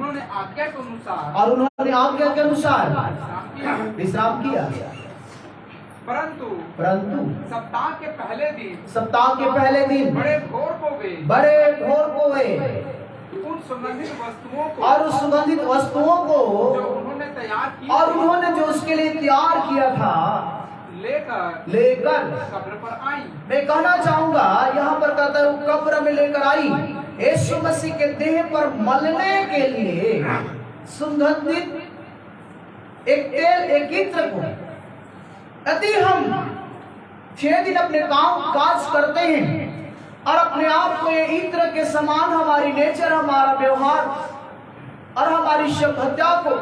उन्होंने आज्ञा के अनुसार और उन्होंने आज्ञा के अनुसार विश्राम किया। परंतु सप्ताह के पहले दिन बड़े भोर को वे उन सुगंधित वस्तुओं को और उस सुगंधित वस्तुओं को जो उन्होंने तैयार की और उन्होंने जो उसके लिए तैयार किया था लेकर कब्र पर आई। मैं कहना चाहूंगा यहाँ पर कहता है वो कब्र में लेकर आई। यीशु मसीह के देह पर मलने के लिए सुगंधित एक तेल, एक इत्र को यदि हम 6 दिन अपने काम काज करते हैं और अपने आप को ये इत्र के समान हमारी नेचर, हमारा व्यवहार और हमारी सभ्यता को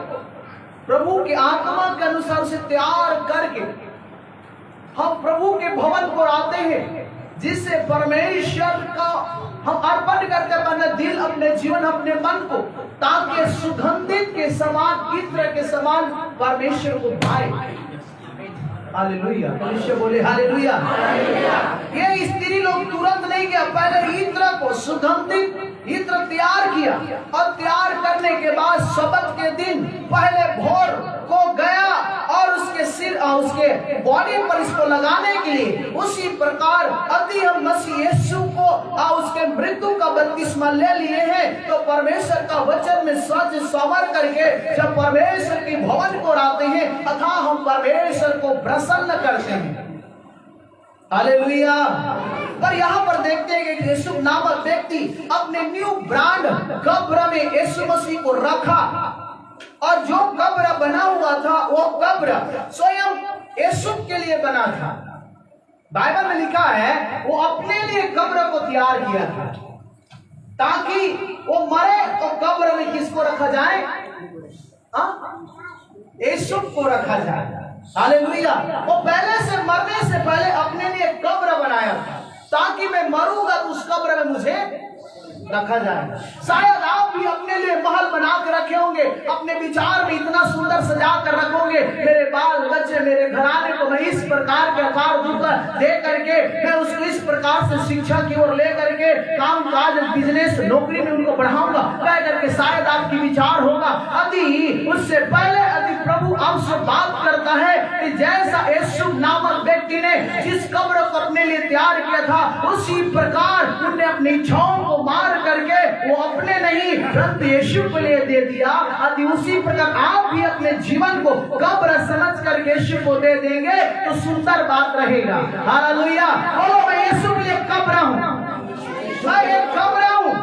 प्रभु की आत्मा के अनुसार से तैयार करके हम प्रभु के भवन को आते हैं, जिससे परमेश्वर का हम अर्पण करके अपना दिल, अपने जीवन, अपने मन को, ताकि सुगंधित के समान, इत्र के समान परमेश्वर को पाए। हालेलुया, परमेश्वर बोले हालेलुया। ये स्त्री लोग तुरंत नहीं गया, पहले इत्र को, सुगंधित इत्र तैयार किया और तैयार करने के बाद शब्द के दिन पहले भोर को गया और उसके सिर और उसके बॉडी पर इसको लगाने के लिए उसी प्रकार यदि हम मसीह यीशु को और उसके मृत्यु का बपतिस्मा ले लिए हैं तो परमेश्वर का वचन में सज संवर करके जब परमेश्वर के भवन को आते हैं अथवा हम परमेश्वर को प्रसन्न करते हैं। हालेलुया। पर यहाँ पर देखते हैं कि यीशु नामक व्यक्ति अपने न्यू ब्रांड कब्र में यीशु मसीह को रखा और जो कब्र बना हुआ था वो कब्र स्वयं यीशु के लिए बना था। बाइबल में लिखा है वो अपने लिए कब्र को तैयार किया था ताकि वो मरे तो कब्र में किसको रखा जाए? यीशु को रखा जाए। हालेलुया। वो पहले से मरने से पहले अपने लिए कब्र बनाया ताकि मैं मरूंगा तो उस कब्र में मुझे रखा जाए। शायद आप भी अपने लिए महल बना के रखे होंगे, अपने विचार में इतना सुंदर सजा कर रखोगे, मेरे बाल बच्चे, मेरे घराने को मैं इस प्रकार के आकार दे करके मैं उसको इस प्रकार से शिक्षा की ओर ले करके काम काज, बिजनेस, नौकरी में उनको बढ़ाऊंगा कह करके शायद आपकी विचार होगा। यदि उससे पहले यदि प्रभु आपसे बात करता है कि जैसा यीशु नामक व्यक्ति ने जिस कब्र को अपने लिए तैयार किया था उसी प्रकार उन्होंने अपनी इच्छाओं को मार करके वो अपने नहीं परंतु यीशु के लिए दे दिया। यदि उसी प्रकार आप भी अपने जीवन को कब्र समझ कर यीशु को दे देंगे तो सुंदर बात रहेगा। हालेलुया। बोलो मैं यीशु के लिए कब्र हूँ, मैं एक कब्र हूँ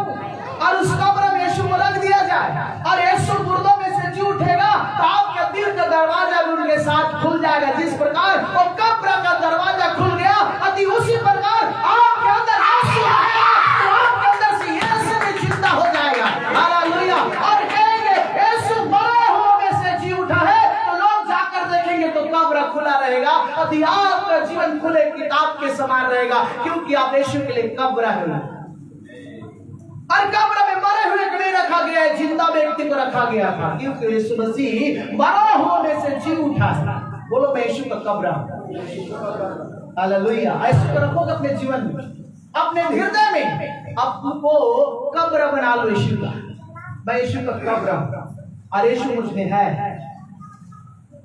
और उस कब्र में यीशु को रख दिया जाए और यीशु मुर्दों में से जी उठेगा तो आपके दिल का दरवाजा भी उनके साथ खुल जाएगा। जिस प्रकार वो कब्र का दरवाजा खुल गया यदि उसी प्रकार आपके अंदर यीशु आएगा तो आपके अंदर से यीशु भी जिंदा हो जाएगा। हालेलुया। और कहेंगे यीशु मरे हुओं में से जी उठा है तो लोग जाकर देखेंगे तो कब्र खुला रहेगा। यदि आपका जीवन खुले किताब के समान रहेगा क्योंकि आप यीशु के लिए कब्र है और कब्र में मरे हुए को नहीं रखा गया है, जिंदा व्यक्ति को रखा गया था क्योंकि यीशु मसीह मरा हुआ में से जी उठा है। बोलो मैं यीशु का कब्र हूं। हालेलुया। ऐसे को रखोगे अपने जीवन में, अपने हृदय में आपको कब्र बना लो यीशु का। मैं यीशु का कब्र हूं और यीशु मुझ में है।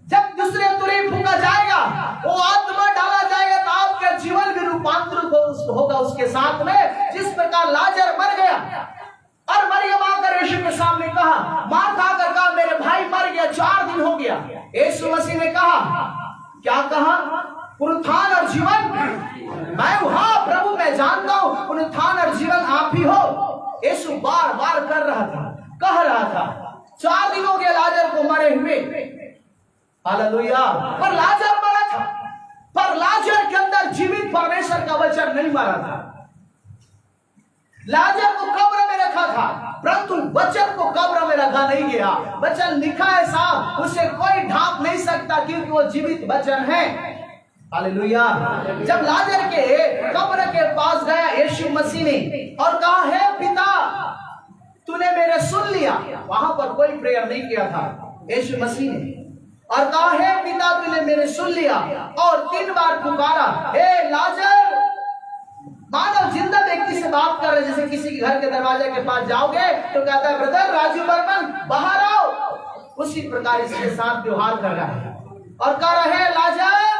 जब दूसरे तुरई फूका जाएगा वो आत्मा डाला जाएगा तो आपका जीवन भी रूपांतरित होगा उसके साथ में। जिस प्रकार लाजर मर गया और मरियम आकर यीशु के सामने कहा, मार्था आकर कहा मेरे भाई मर गया, 4 दिन हो गया। यीशु मसीह ने कहा, क्या कहा? पुनरुत्थान और जीवन मैं हूं। हाँ प्रभु मैं जानता हूं पुनरुत्थान और जीवन आप ही हो। यीशु बार बार कर रहा था, कह रहा था 4 दिन हो गए लाजर को मरे हुए। हालेलुया। पर लाजर मरा था, पर लाजर के अंदर जीवित परमेश्वर का वचन नहीं मरा था। लाजर को कब्र में रखा था परंतु वचन को कब्र में रखा नहीं गया। वचन लिखा है साफ, उसे कोई ढांप नहीं सकता क्योंकि वो जीवित वचन है। हालेलुया। जब लाजर के कब्र के पास गया यीशु मसीह ने और कहा है पिता तूने मेरे सुन लिया, वहां पर कोई प्रेयर नहीं किया था यीशु मसीह ने, और कहा है पिता तूने मेरे सुन लिया और 3 बार पुकारा हे लाजर। मानव जिंदा व्यक्ति से बात कर रहे, जैसे किसी के घर के दरवाजे के पास जाओगे तो कहता है ब्रदर राजू बर्मन प्रकार इसके साथ व्यवहार कर रहा है और कह रहे हैं लाजर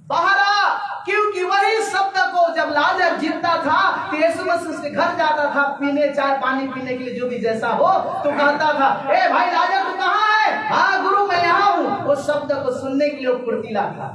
बाहर आ, क्योंकि वही शब्द को जब लाजर जिंदा था तो यीशु मसीह उसके घर जाता था पीने, चाय पानी पीने के लिए, जो भी जैसा हो, तो कहता था ए भाई लाजर तू कहाँ है? हाँ गुरु मैं यहाँ हूँ। वो शब्द को सुनने के लिए वो फुर्तीला था।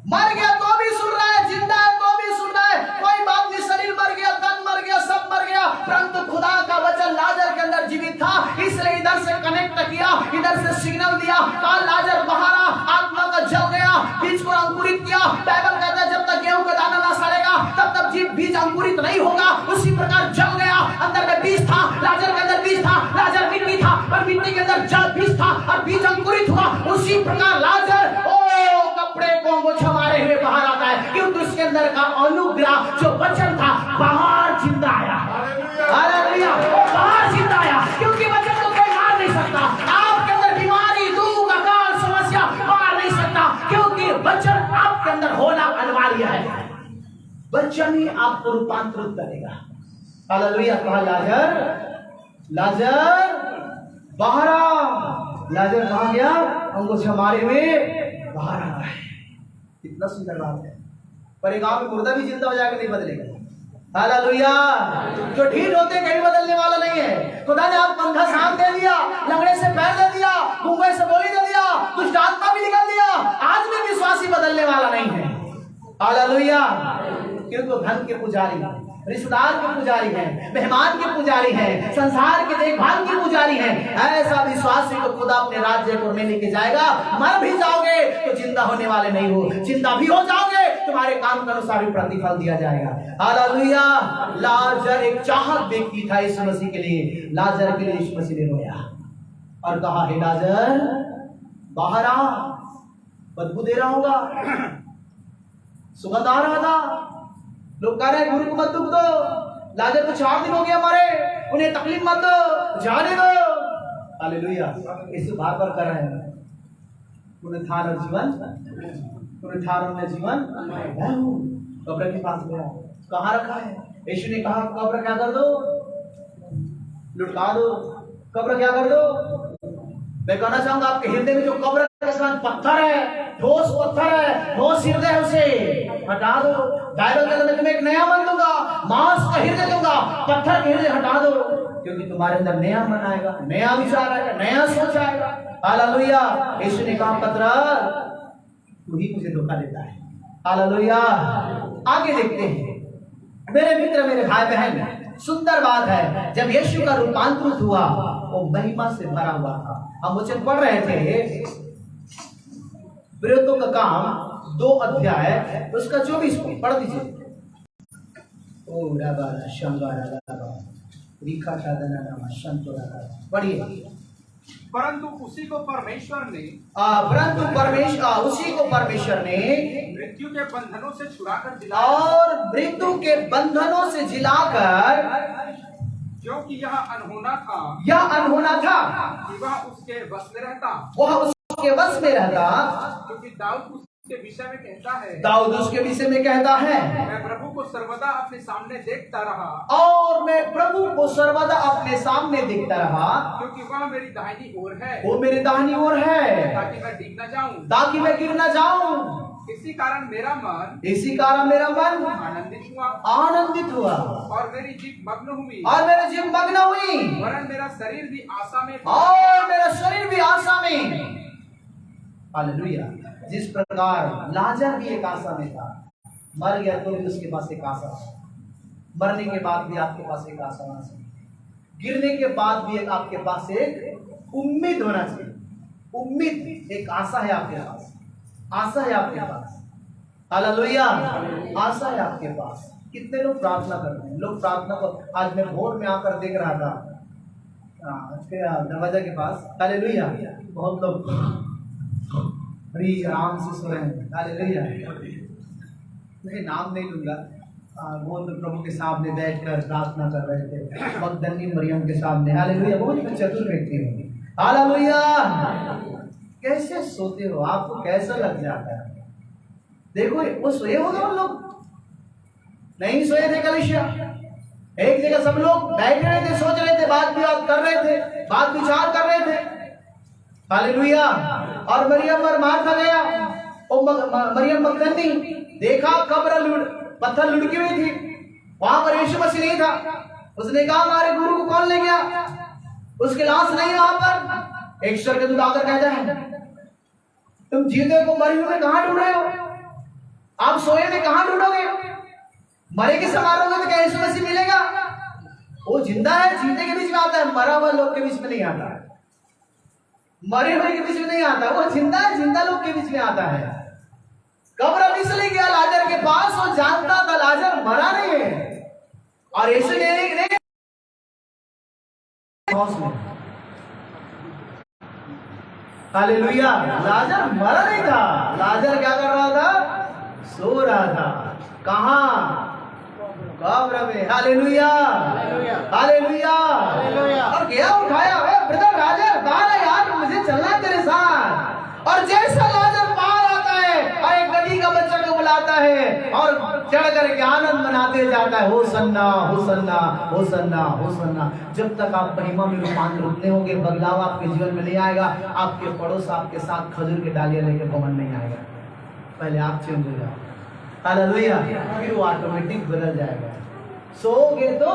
मर गया तो भी सुन रहा है, जिंदा है तो भी सुन रहा है, कोई बात नहीं, शरीर मर गया, तन मर गया, सब मर गया, परंतु खुदा का वचन लाजर के अंदर जीवित था, इसलिए इधर से कनेक्ट किया, इधर से सिग्नल दिया, कहा लाजर बाहर आ, आत्मा का जल गया, बीज को अंकुरित किया। बाइबल कहता है जब तक गेहूं का दाना ना सड़ेगा तब तक बीज अंकुरित नहीं होगा, उसी प्रकार जल गया। अंदर में बीज था, लाजर के अंदर बीज था, लाजर मिट्टी था और मिट्टी के अंदर जल बीज था और बीज अंकुरित हुआ। उसी प्रकार लाजर कपड़े को मुझे मारे हुए बाहर आता है, क्योंकि उसके अंदर का अनुग्रह जो वचन था बाहर जिंदा आया। हालेलुया, बाहर जिंदा आया, क्योंकि वचन को कोई मार नहीं सकता। आपके अंदर बीमारी, दुख, अकाल, समस्या मार नहीं सकता, क्योंकि वचन आपके अंदर होना अनिवार्य है। वचन ही आपको रूपांतरित करेगा। हालेलुया। कहा लाजर लाजर बाहर आ। लाजर कहाँ गया? अंगूठे मारे हुए बाहर आता है। कितना सुंदर बात है। पर एक गांव में मुर्दा भी जिंदा हो जाएगा, नहीं बदलेगा। हालेलुया। जो ढीठ होते कहीं बदलने वाला नहीं है। खुदा ने आप पंखा सांप दे दिया, लंगड़े से पैर दे दिया, गूंगे से बोली दे दिया, दुष्ट आत्मा भी निकल दिया, आज भी विश्वासी बदलने वाला नहीं है। हालेलुया। क्योंकि धन के पुजारी, रिश्तेदार के पुजारी है, मेहमान के पुजारी है, संसार के देखभाल के पुजारी है। ऐसा विश्वासी को खुदा अपने राज्य को में लेके जाएगा। मर भी जाओगे तो जिंदा होने वाले नहीं हो, जिंदा भी हो जाओगे तुम्हारे काम के अनुसार भी प्रतिफल दिया जाएगा। हालेलुया। लाजर एक चाहत व्यक्ति था यीशु मसीह के लिए। लाजर के लिए यीशु मसीह ने रोया और कहा हे लाजर बाहर आ। बदबू दे रहा होगा, सुगंध आ रहा था। लोग कह रहे हैं गुरु को मत दुख दो, लाजर को 4 दिन हो गया मरे, उन्हें तकलीफ मत दो, जाने दो। हालेलुया। इसे बार बार कर रहे हैं। पुनरुत्थान और जीवन, पुनरुत्थान और जीवन मैं हूँ। कब्र के पास गया, कहाँ रखा है? यीशु ने कहा कब्र क्या कर दो? लुटका दो। कब्र क्या कर दो? मैं कहना चाहूंगा आपके हृदय में जो कब्र के समान पत्थर है, ठोस पत्थर है, ठोस हृदय है, उसे हटा दो। बाइबल कहता है तुम्हें एक नया मन दूंगा, मांस का हृदय दूंगा, पत्थर के हृदय हटा दो, क्योंकि तुम्हारे अंदर नया मन आएगा, नया विचार आएगा, नया सोच आएगा। हालेलुया। यीशु ने कहा पत्थर तू ही मुझे धोखा देता है। हालेलुया। आगे देखते हैं मेरे मित्र, मेरे भाई बहन, सुंदर बात है। जब यीशु का रूपांतरित हुआ वो महिमा से भरा हुआ था। हम वचन पढ़ रहे थे प्रेरितों का काम 2 अध्याय उसका 24 पढ़ दीजिए। पढ़िए। परंतु उसी को परमेश्वर ने मृत्यु के बंधनों से छुड़ाकर दिलाया, और मृत्यु के बंधनों से जिलाकर, क्योंकि यह अनहोना था कि वह उसके वश में रहता, क्योंकि दाऊद उसके विषय में कहता है, दाऊद उसके विषय में कहता है मैं प्रभु को सर्वदा अपने सामने देखता रहा, और मैं प्रभु को सर्वदा अपने सामने देखता रहा, क्योंकि वह मेरी दाहिनी ओर है, वो मेरी दाहिनी ओर है, ताकि मैं गिर न जाऊं, ताकि मैं गिर न जाऊं। इसी कारण मेरा मन आनंदित हुआ और मेरी जीभ मग्न हुई, वरन मेरा शरीर भी आशा में। हालेलुया। जिस प्रकार लाजर भी एक आशा में था, मर गया तो भी उसके पास एक आशा है, मरने के बाद भी आपके पास एक आशा होना चाहिए, गिरने के बाद भी एक आपके पास एक उम्मीद होना चाहिए। उम्मीद एक आशा है आपके पास, आशा है आपके पास। हालेलुया। आशा है आपके पास। कितने लोग प्रार्थना करते हैं? लोग प्रार्थना को, आज मैं भोर में आकर देख रहा था दरवाजा के पास, हालेलुया, बहुत लोग बड़ी आराम से सो रहे हैं। हालेलुया। मैं नाम नहीं लूंगा, वो तो प्रभु के सामने बैठकर प्रार्थना कर रहे थे, मगदली मरियम के सामने। हालेलुया। बहुत चतुर व्यक्ति होंगे। हालेलुया। कैसे सोते हो? आपको कैसा लग जाता है? देखो वो सोए होंगे, उन लोग नहीं सोए थे। कलीसिया एक जगह सब लोग बैठ रहे थे, सोच रहे थे, बात भी कर रहे थे, बात विचार कर रहे थे। हालेलुया। और मरियम और मार्था गया, मरियम मगदली देखा कब्र पत्थर लुढ़की हुई थी, वहां पर यीशु मसीह नहीं था। उसने कहा हमारे गुरु को कौन ले गया, उसकी लाश नहीं वहां पर। एक स्वर्गदूत आकर कहता है तुम जीते को मरे हुए कहां ढूंढ रहे हो, आप सोए में कहां ढूंढोगे, मरे के समारोह में क्या यीशु मसीह मिलेगा? वो जिंदा है, जीते के बीच में आता है, मरा हुआ लोग के बीच में नहीं आता है, मरे हुए के बीच में नहीं आता, वो जिंदा है, जिंदा लोग के बीच में आता है। कब्र इसलिए गया लाजर के पास, वो जानता था लाजर मरा नहीं है, और यीशु ने हालेलुया, लाजर मरा नहीं था, लाजर क्या कर रहा था, सो रहा था। कहां? कब्र में। Hallelujah hallelujah. और गया उठाया, ब्रदर लाजर बाहर है यार, मुझे चलना है तेरे साथ। और जैसा लाजर बाहर आता है और एक गधी का बच्चा को बुलाता है और चढ़ करके आनंद मनाते जाता है, होसन्ना होसन्ना होसन्ना होसन्ना। जब तक आप महिमा में रूपांतरित नहीं होगे, बदलाव आपके जीवन में नहीं आएगा, आपके पड़ोस आपके साथ खजूर के डालियां लेकर भवन नहीं आएगा। पहले आप चेंज हो जाओ, हालेलुया, फिर वो ऑटोमेटिक बदल जाएगा। सोओगे तो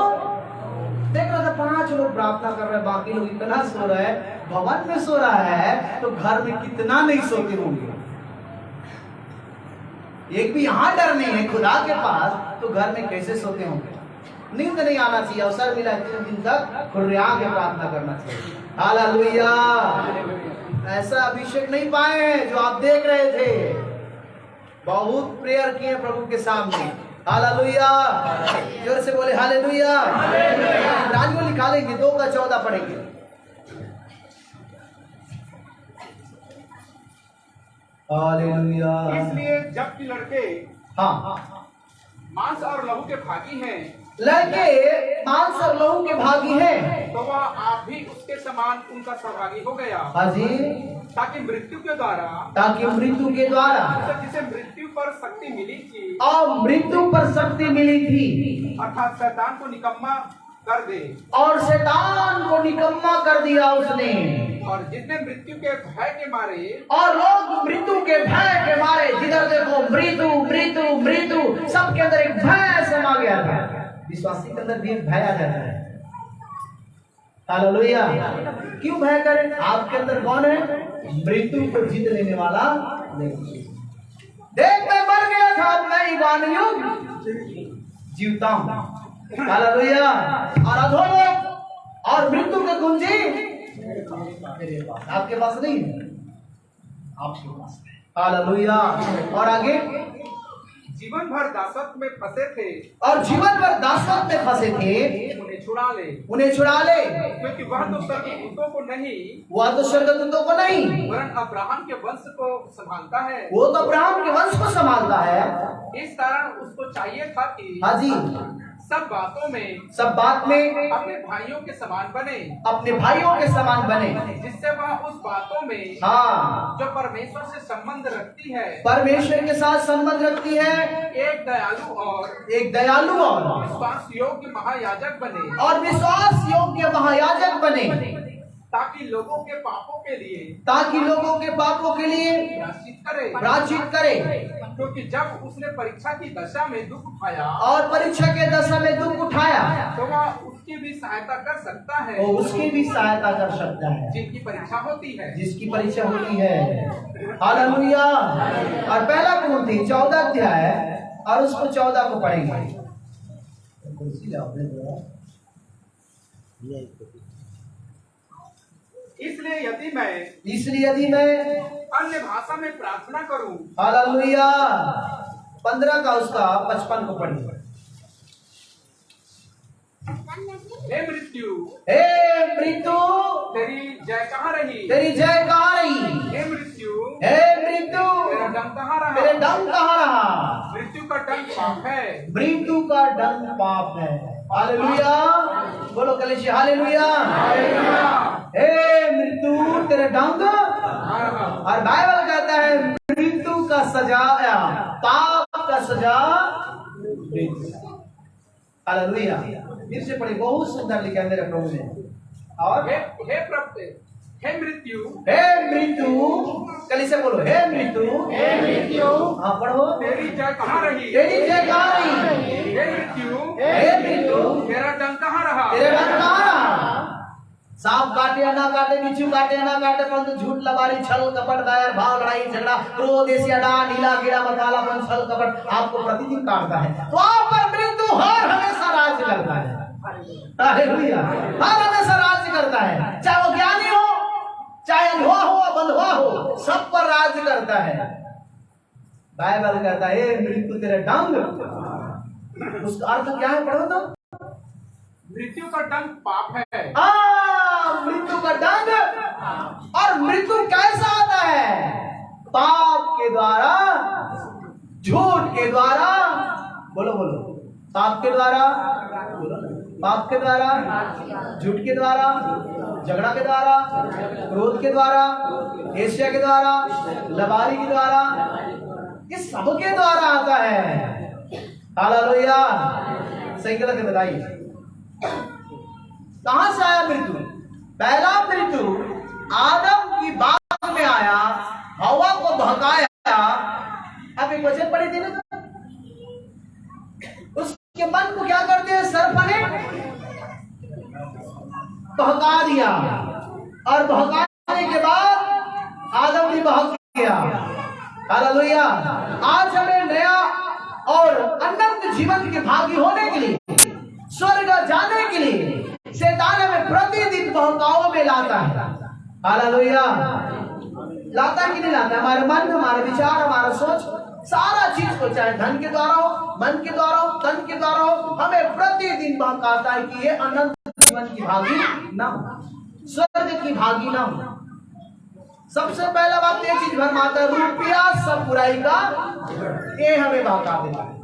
देख रहा था 5 लोग प्रार्थना कर रहे हैं, बाकी लोग इतना सो रहे हैं, भवन में सो रहा है, तो घर में कितना नहीं सोते होंगे। एक भी यहाँ डर नहीं है खुदा के पास, तो घर में कैसे सोते होंगे। नींद नहीं आना चाहिए, अवसर मिला 3 दिन तक खुर्रिया के प्रार्थना करना चाहिए। हालेलुया। ऐसा अभिषेक नहीं पाए जो आप देख रहे थे, बहुत प्रेयर किए प्रभु के सामने। हालेलुया, जोर से बोले हालेलुया। रानियों निकालेंगे, 2 का 14 पढ़ेंगे। हालेलुया। इसलिए जबकि लड़के मांस और लहू के भागी हैं, लड़के मांस और लहू के भागी हैं, तो वह आप भी उसके समान उनका सहभागी हो गया। हाँ जी, ताकि मृत्यु के द्वारा जिसे मृत्यु पर शक्ति मिली थी, और मृत्यु पर शक्ति मिली थी, अर्थात शैतान को निकम्मा कर दे, और शैतान को निकम्मा कर दिया उसने। और जितने मृत्यु के भय के मारे, और लोग मृत्यु के भय के मारे, जिधर देखो मृत्यु मृत्यु मृत्यु, सबके अंदर एक भय समा गया था। विश्वासी के अंदर भी एक भय आ जाता है। हालेलुया। क्यों भय करें? आपके अंदर कौन है? मृत्यु को जीत लेने वाला नहीं। देख मैं मर गया था, अब मैं ईमान युग जीवता हूं। हालेलुया। और अधोलोक और मृत्यु की कुंजी मेरे पास, आपके पास नहीं है, आपके पास है। हालेलुया। और आगे, जीवन भर दासत्व में फंसे थे, और जीवन भर दासत्व में फंसे थे, उन्हें छुड़ा ले, उन्हें छुड़ा ले, क्योंकि वह तो स्वर्गदूतों को नहीं, वह तो स्वर्गदूतों को नहीं, वरन अब्राहम के वंश को संभालता है। वो तो अब्राहम के वंश को संभालता है। इस कारण उसको चाहिए था कि हाँ जी, सब बातों में अपने भाइयों के समान बने, अपने भाइयों के समान बने, जिससे वह उस बातों में हाँ जो परमेश्वर से संबंध रखती है, परमेश्वर के साथ संबंध रखती है, एक दयालु और विश्वास योग्य महायाजक बने, और विश्वास योग्य महायाजक बने, ताकि लोगों के पापों के लिए प्रायश्चित करे। क्योंकि जब उसने परीक्षा की दशा में दुख उठाया, और परीक्षा के दशा में दुख उठाया, तो वह उसकी भी सहायता कर सकता है, वो उसकी भी सहायता कर सकता है जिनकी परीक्षा होती है, जिसकी परीक्षा होती है। हालेलुया। और पहला कुरिन्थी 14 अध्याय और उसको 14 को पढ़ेंगे। इसलिए यदि मैं अन्य भाषा में प्रार्थना करूं, हालेलुया। 15 का उसका 55 को पढ़िए। हे मृत्यु तेरी जय कहाँ रही, हे मृत्यु तेरा डंक कहाँ रहा, मृत्यु का डंक पाप है, हालेलुया। बोलो कलेशी हालेलुया। हे मृत्यु तेरे डंक, और बाइबल कहता है मृत्यु का सजा, पाप का सजा मृत्यु। हालेलुया। फिर से पढ़ी, बहुत सुंदर लिखा है मेरे प्रभु ने। और हे प्रभु हे मृत्यु, हे मृत्यु, कल से बोलो, हे मृत्यु, हे मृत्यु, हाँ पढ़ो, तेरी जय कहाँ रही? तेरी जय कहाँ रही? हे मृत्यु, हे मृत्यु, तेरा डंक कहाँ रहा? तेरे डंक कहाँ रहा? सांप काटे या ना काटे, बिच्छू काटे या ना काटे, परंतु झूठ, लबारी, छल कपट, बैर भाव, लड़ाई झगड़ा, क्रोध, ईर्ष्या, डाह, नीला कीड़ा, मसालापन, छल कपट आपको प्रतिदिन काटता है, तो आप पर मृत्यु हर हमेशा राज्य करता है। हालेलुया, हर हमेशा राज्य करता है, चाहे वो ज्ञानी हो, चाहे अंधा हो, बंधुआ हो, सब पर राज्य करता है। बाइबल कहता है हे मृत्यु तेरे डंक, उसका अर्थ क्या है पढ़ो तो? मृत्यु का डंक पाप है। मृत्यु का दंड। और मृत्यु कैसा आता है? पाप के द्वारा, झूठ के द्वारा, बोलो बोलो, पाप के द्वारा, पाप के द्वारा, झूठ के द्वारा, झगड़ा के द्वारा, क्रोध के द्वारा, ईर्ष्या के द्वारा, लबारी के द्वारा, इस सब के द्वारा आता है। हालेलुया, सही गलत बताइए, कहां से आया मृत्यु? पहला मृत्यु आदम की बात में आया, हवा को बहकाया। अब एक वचन पढ़ी थी ना, उसके मन को क्या करते हैं? सर्प ने बहका दिया, और बहकाने के बाद आदम भी बहक गया। हालेलुया, आज हमें नया और अनंत जीवन के भागी होने के लिए, स्वर्ग जाने के लिए शैतान हमें प्रतिदिन बहकाव में लाता है। हालेलुया, लाता है कि नहीं लाता? हमारे मन, हमारे विचार, हमारा सोच, सारा चीज को, चाहे धन के द्वारा हो, मन के द्वारा हो, तन के द्वारा हो, हमें प्रतिदिन बहकाता है कि ये अनंत जीवन की भागी ना हो, स्वर्ग की भागी ना हो। सबसे पहला बात ये चीज भरमाता है, रुपया सब बुराई का, ये हमें बहका देता है।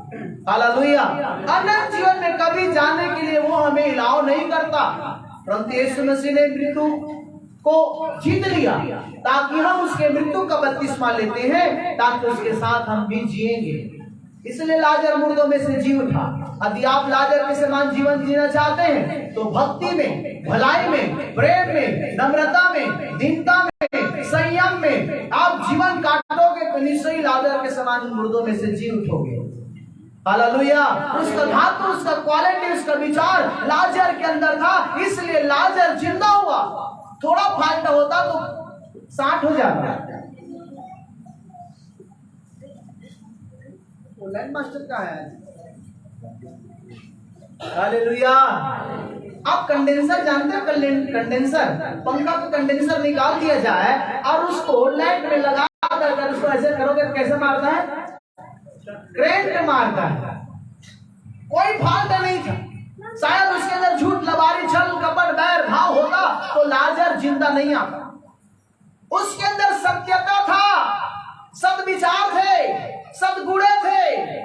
हालेलुया, अनंत जीवन में कभी जाने के लिए वो हमें इलाव नहीं करता, परंतु यीशु मसीह ने मृत्यु को जीत लिया ताकि हम उसके मृत्यु का बपतिस्मा लेते हैं, ताकि उसके साथ हम भी जिएंगे। इसलिए लाजर मुर्दों में से जी उठा। यदि आप लाजर के समान जीवन जीना चाहते हैं तो भक्ति में, भलाई में, प्रेम में, नम्रता में, दीनता में, संयम में आप जीवन काटोगे तो निश्चय लाजर के समान मुर्दों में से जी उठोगे। हालेलुया, उसका धातु, उसका क्वालिटी, उसका विचार लाजर के अंदर था, इसलिए लाजर जिंदा हुआ। थोड़ा फाल्ट होता तो 60 हो जाता। ऑनलाइन मास्टर का है। हालेलुया, आप कंडेंसर जानते हैं? कंडेंसर, पंखा का कंडेंसर निकाल दिया जाए और उसको लाइट में लगा कर उसको ऐसे करोगे तो कैसे मारता है? करंट मारता है। कोई फाल्ट नहीं था, शायद उसके अंदर झूठ, लबारी, छल कपट, बैर भाव होता तो लाजर जिंदा नहीं आता। उसके अंदर सत्यता था, सद्विचार थे, सद्गुणे थे,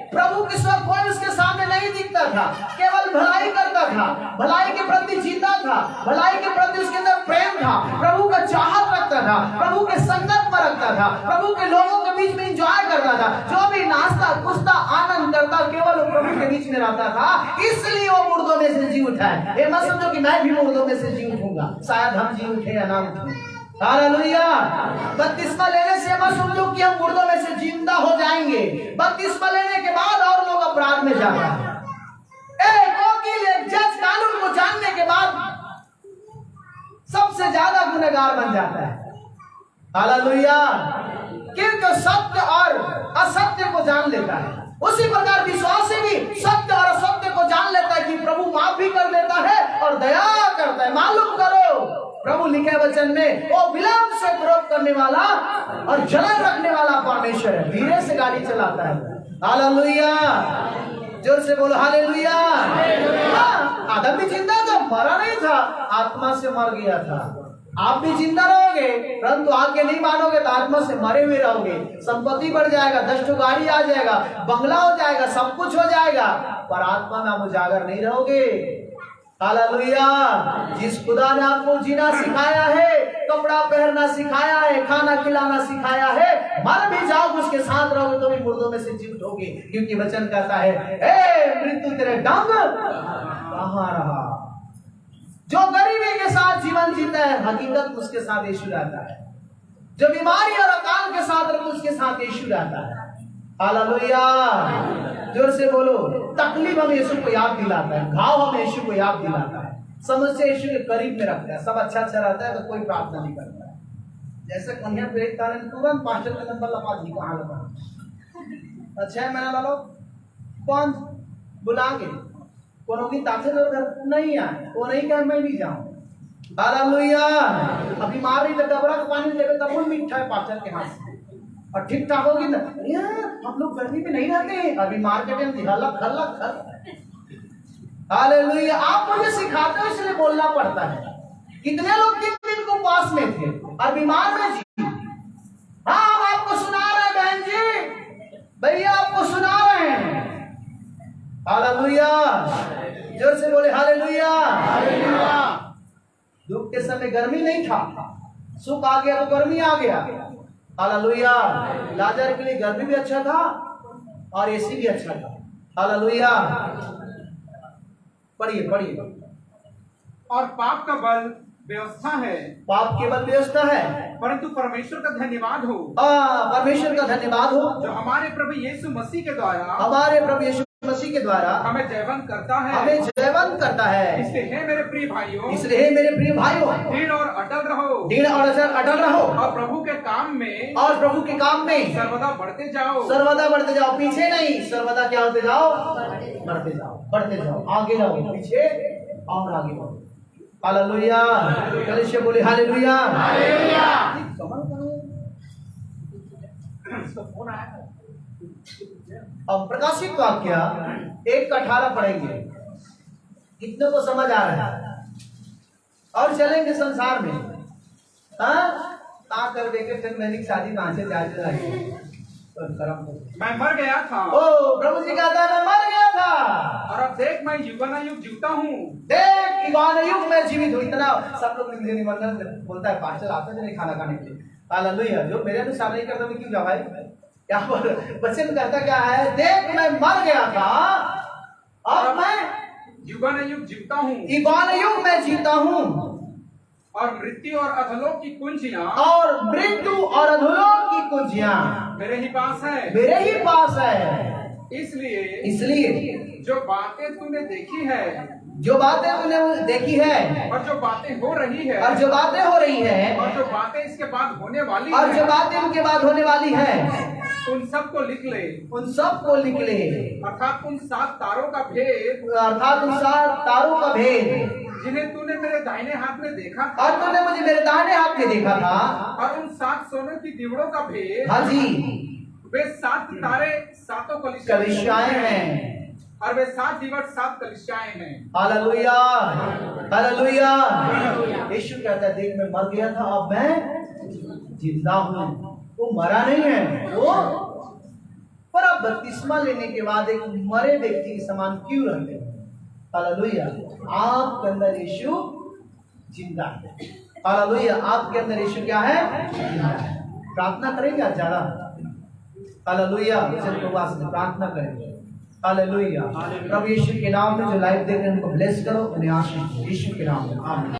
प्रभु के स्वर कोई उसके सामने नहीं दिखता था, केवल भलाई करता था, भलाई के प्रति जीता था, भलाई के प्रति उसके अंदर प्रेम था, प्रभु का चाहत रखता था, प्रभु के संगत में रखता था, प्रभु के लोगों के बीच में एंजॉय करता था, जो भी नाचता कूदता आनंद करता केवल प्रभु के बीच में रहता था, इसलिए वो मुर्दों में से जी उठा है। ये मत समझो कि मैं भी मुर्दों में से जी उठूंगा, शायद हम जी उठे या ना उठे। हालेलुया, बपतिस्मा लेने से मत समझो कि हम मुर्दों में से जिंदा हो जाएंगे। बपतिस्मा लेने के बाद और लोग अपराध में जाते हैं। एक वकील, एक जज कानून को जानने के बाद सबसे ज्यादा गुनहगार बन जाता है। हालेलुया, क्योंकि सत्य और असत्य को जान लेता है। उसी प्रकार विश्वासी भी सत्य और असत्य को जान लेता है कि प्रभु माफ भी कर देता है और दया करता है। मालूम करो, प्रभु लिखे वचन में वो विलंब से क्रोध करने वाला और जलन रखने वाला परमेश्वर है, धीरे से गाड़ी चलाता है। हालेलुया, जोर से बोलो हालेलुया। आदम भी जिंदा था, मरा नहीं था, आत्मा से मर गया था। आप भी जिंदा रहोगे, परंतु आगे नहीं मानोगे तो आत्मा से मरे हुए रहोगे। संपत्ति बढ़ जाएगा, 10 गाड़ी आ जाएगा, बंगला हो जाएगा, सब कुछ हो जाएगा, पर आत्मा में आप उजागर नहीं रहोगे। हालेलुया, जिस खुदा ने आपको जीना सिखाया है, कपड़ा पहनना सिखाया है, खाना खिलाना सिखाया है, मर भी जाओगे उसके साथ रहोगे तो भी मुर्दों में से जी उठोगे, क्योंकि वचन कहता है ए मृत्यु तेरे डंक कहाँ रहा। जो गरीबी के साथ जीवन जीता है, हकीकत में उसके साथ यीशु रहता है। जो बीमारी और अकाल के साथ रहता है, उसके साथ यीशु रहता है। हालेलुया, जोर से बोलो। तकलीफ हमें यीशु को याद दिलाता है, घाव हमें यीशु को याद दिलाता है, समस्या यीशु के करीब में रखता है। सब अच्छा अच्छा रहता है तो कोई प्रार्थना नहीं करता है। जैसे कन्या प्रेरित कारण तुरंत पास्टर का नंबर लगा दी, कहाँ लगा? अच्छा है, मैंने लो कौन बुला के कोनो की ताकत घर नहीं आए, वो नहीं कहे मैं भी जाऊं। हालेलुया, अभी मार रही तो डबरा का पानी देवे तब वो मीठा है पास्टर के हाथ से, और ठीक ठाक होगी ना। हम लोग गर्मी में नहीं रहते हैं, अभी मार्केट में हलक हलक हलक। हालेलुया, आप मुझे सिखाते हो इसलिए बोलना पड़ता है। कितने लोग 3 दिन को पास में थे और बीमार में जी। हाँ, हम आपको सुना रहे हैं बहन जी, भैया आपको सुना रहे हैं। हालेलुया, जोर से बोले हालेलुया। दुख के समय गर्मी नहीं था, सुख आ गया तो गर्मी आ गया। हालेलुया, लाजर के लिए गर्मी भी अच्छा था और एसी भी अच्छा था। हालेलुया, पढ़िए पढ़िए। और पाप का बल व्यवस्था है, पाप केवल व्यवस्था है, परंतु परमेश्वर का धन्यवाद हो, परमेश्वर का धन्यवाद हो जो हमारे प्रभु यीशु मसीह के द्वारा, हमारे प्रभु यीशु मसीह के द्वारा हमें जयवंत करता है। हमें जयवंत करता है। इसलिए हे मेरे प्रिय भाइयों, इसलिए हे मेरे प्रिय भाइयों, दृढ़ और अटल रहो, दृढ़ और अटल रहो, और प्रभु के काम में, और प्रभु के काम में सर्वदा बढ़ते जाओ, सर्वदा बढ़ते जाओ। पीछे नहीं, सर्वदा क्या होते जाओ? बढ़ते जाओ, बढ़ते जाओ, आगे जाओ, पीछे और आगे बढ़ो। हालेलुया, कलीसिया बोले हालेलुया। अब प्रकाशित वाक्य 1:18 पढ़ेंगे, कितने को समझ आ रहा है? और चलेंगे संसार में। कर देखे मैंने शादी कहां से मैं मर गया था, ओ प्रभु जी कहता है मैं मर गया था, और अब देख मैं युगानुयुग जीवता हूँ। देख युगानुयुग में जीवित हूँ। इतना सब लोग निमंत्रण बोलता है, पास्टर आता है नहीं खाना खाने के लिए। हालेलुया, जो मेरे अनुसार नहीं करता मैं क्यों जाऊँ भाई? यहाँ पर वचन करता क्या है? देख मैं मर गया था और मैं युगानुयुग जीवता हूँ, युगानुयुग में जीता हूँ, और मृत्यु और अधोलोक की कुंजियां, और मृत्यु और अधोलोक की कुंजियां मेरे ही पास है, मेरे ही पास है। इसलिए जो बातें तूने देखी है, जो बातें तूने देखी है, और जो बातें हो रही है, और जो बातें हो रही है, और जो बातें इसके बाद होने वाली और है, जो बातें उनके बाद होने वाली है, उन सब को लिख ले, उन सब को लिख ले। अर्थात उन 7 तारों का भेद, अर्थात उन 7 तारों का भेद जिन्हें तूने मेरे दाहिने हाथ में देखा था, और तूने मुझे मेरे दाहिने हाथ में देखा था, और उन 7 सोने की दीवड़ों का भेद। हाँ जी, वे 7 तारे 7 कलीसियाएं हैं, और वे 7 दीवट 7 कलीसियाएं हैं। Hallelujah, hallelujah. यीशु कहता है देख मैं मर गया था, अब मैं जिंदा हूँ। वो मरा नहीं है, वो पर अब बपतिस्मा लेने के बाद एक मरे व्यक्ति के समान क्यों रहते हैं? हालेलुया, आपके अंदर यीशु जिंदा है। हालेलुया, आपके अंदर यीशु क्या है? जिंदा है। प्रार्थना करेंगे आज ज्यादा। हालेलुया, प्रार्थना करेंगे। हालेलुया, प्रभु यीशु के नाम में जो लाइव देख रहे हैं उनको ब्लेस करो, उन्हें आशीष दो, यीशु के नाम में आमीन।